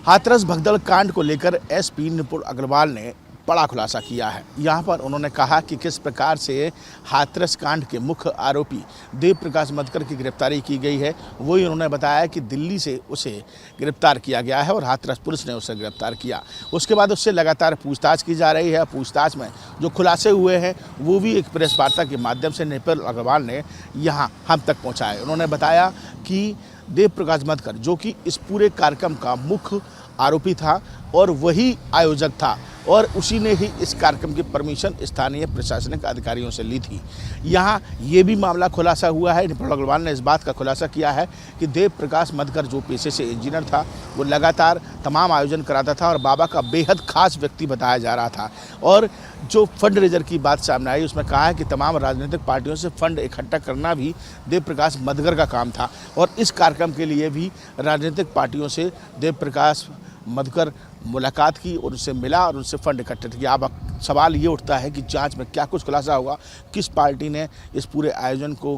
हाथरस भगदड़ कांड को लेकर एसपी निपुण अग्रवाल ने बड़ा खुलासा किया है। यहाँ पर उन्होंने कहा कि किस प्रकार से हाथरस कांड के मुख्य आरोपी देव प्रकाश मधकर की गिरफ्तारी की गई है। वही उन्होंने बताया कि दिल्ली से उसे गिरफ्तार किया गया है और हाथरस पुलिस ने उसे गिरफ्तार किया। उसके बाद उससे लगातार पूछताछ की जा रही है। पूछताछ में जो खुलासे हुए हैं वो भी एक प्रेस वार्ता के माध्यम से निपुण अग्रवाल ने यहाँ हम तक पहुँचाए। उन्होंने बताया कि देव प्रकाश मधकर जो कि इस पूरे कार्यक्रम का मुख्य आरोपी था और वही आयोजक था और उसी ने ही इस कार्यक्रम की परमिशन स्थानीय प्रशासनिक अधिकारियों से ली थी। यहाँ ये भी मामला खुलासा हुआ है। निपुण अग्रवाल ने इस बात का खुलासा किया है कि देव प्रकाश मधकर जो पेशे से इंजीनियर था वो लगातार तमाम आयोजन कराता था और बाबा का बेहद खास व्यक्ति बताया जा रहा था। और जो फंड रेजर की बात सामने आई उसमें कहा है कि तमाम राजनीतिक पार्टियों से फंड इकट्ठा करना भी देव प्रकाश मधकर का काम था और इस कार्यक्रम के लिए भी राजनीतिक पार्टियों से देव प्रकाश मधकर मुलाकात की और उससे मिला और उनसे फंड इकट्ठे किया। अब सवाल ये उठता है कि जांच में क्या कुछ खुलासा होगा, किस पार्टी ने इस पूरे आयोजन को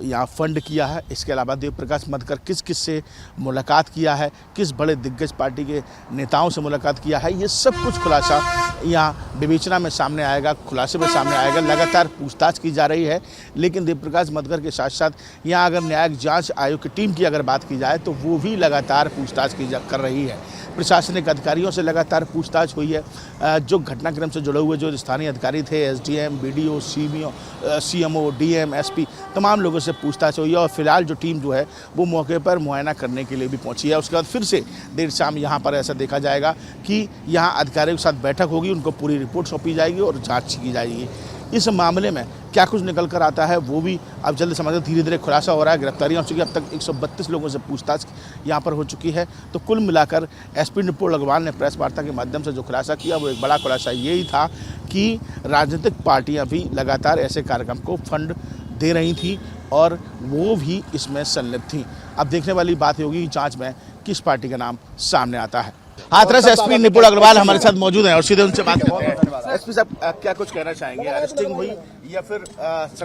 यहाँ फंड किया है। इसके अलावा देव प्रकाश मधकर किस किस से मुलाकात किया है, किस बड़े दिग्गज पार्टी के नेताओं से मुलाकात किया है, ये सब कुछ खुलासा यहाँ विवेचना में सामने आएगा, खुलासे में सामने आएगा। लगातार पूछताछ की जा रही है। लेकिन देव प्रकाश मधकर के साथ साथ यहाँ अगर न्यायिक जाँच आयोग की टीम की अगर बात की जाए तो वो भी लगातार पूछताछ कर रही है। प्रशासनिक अधिकारियों से लगातार पूछताछ हुई है। जो घटनाक्रम से जुड़े हुए जो स्थानीय अधिकारी थे, SDM, BDO, CMO, DM, SP, तमाम लोगों से पूछताछ हुई है और फिलहाल जो टीम जो है वो मौके पर मुआयना करने के लिए भी पहुंची है। उसके बाद फिर से देर शाम यहाँ पर ऐसा देखा जाएगा कि यहाँ अधिकारियों के साथ बैठक होगी, उनको पूरी रिपोर्ट सौंपी जाएगी और जाँच की जाएगी। इस मामले में क्या कुछ निकल कर आता है वो भी अब जल्द समझ धीरे धीरे खुलासा हो रहा है। गिरफ्तारियां हो चुकी है। अब तक 132 लोगों से पूछताछ यहाँ पर हो चुकी है। तो कुल मिलाकर एसपी निपुण अग्रवाल ने प्रेस वार्ता के माध्यम से जो खुलासा किया वो एक बड़ा खुलासा यही था कि राजनीतिक पार्टियां भी लगातार ऐसे कार्यक्रम को फंड दे रही थी और वो भी इसमें संलिप्त थी। अब देखने वाली बात होगी कि जाँच में किस पार्टी का नाम सामने आता है। हाथरस एसपी निपुण अग्रवाल हमारे साथ मौजूद हैं और सीधे उनसे बात करते हैं। एसपी साहब क्या कुछ कहना चाहेंगे? अरेस्टिंग हुई या फिर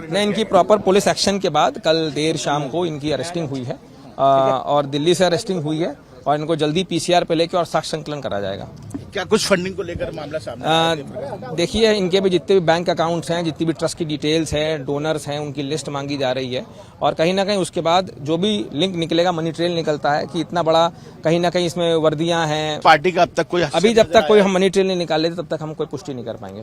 नहीं, इनकी प्रॉपर पुलिस एक्शन के बाद कल देर शाम को इनकी अरेस्टिंग हुई है और दिल्ली से अरेस्टिंग हुई है और इनको जल्दी पीसीआर पे लेके और साक्ष्य संकलन करा जाएगा। क्या कुछ फंडिंग को लेकर मामला सामने? देखिए, इनके भी जितने भी बैंक अकाउंट्स हैं, जितनी भी ट्रस्ट की डिटेल्स हैं, डोनर्स हैं, उनकी लिस्ट मांगी जा रही है और कहीं ना कहीं उसके बाद जो भी लिंक निकलेगा, मनी ट्रेल निकलता है कि इतना बड़ा कहीं ना कहीं इसमें वर्दियां हैं। पार्टी का अब तक कोई अभी जब तक कोई हम मनी ट्रेल नहीं निकाल लेते तब तक हम कोई पुष्टि नहीं कर पाएंगे।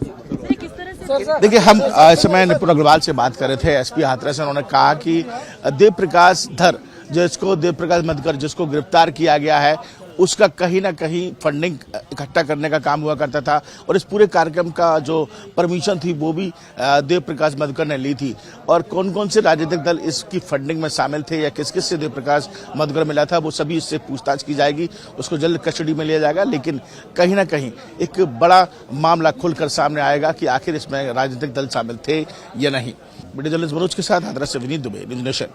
देखिए, हम इस समय निपुण अग्रवाल से बात कर रहे थे, एसपी हाथरस। उन्होंने कहा कि देव प्रकाश धर जिसको देव प्रकाश मधकर जिसको गिरफ्तार किया गया है उसका कहीं ना कहीं फंडिंग इकट्ठा करने का काम हुआ करता था और इस पूरे कार्यक्रम का जो परमिशन थी वो भी देव प्रकाश मधकर ने ली थी। और कौन कौन से राजनीतिक दल इसकी फंडिंग में शामिल थे या किस किस से देव प्रकाश मधकर मिला था वो सभी इससे पूछताछ की जाएगी। उसको जल्द कस्टडी में लिया जाएगा। लेकिन कहीं ना कहीं एक बड़ा मामला खुलकर सामने आएगा कि आखिर इसमें राजनीतिक दल शामिल थे या नहीं। वीडियो जर्नलिस्ट मनोज के साथ हाथरस से विनीत दुबे, न्यूज़ नेशन।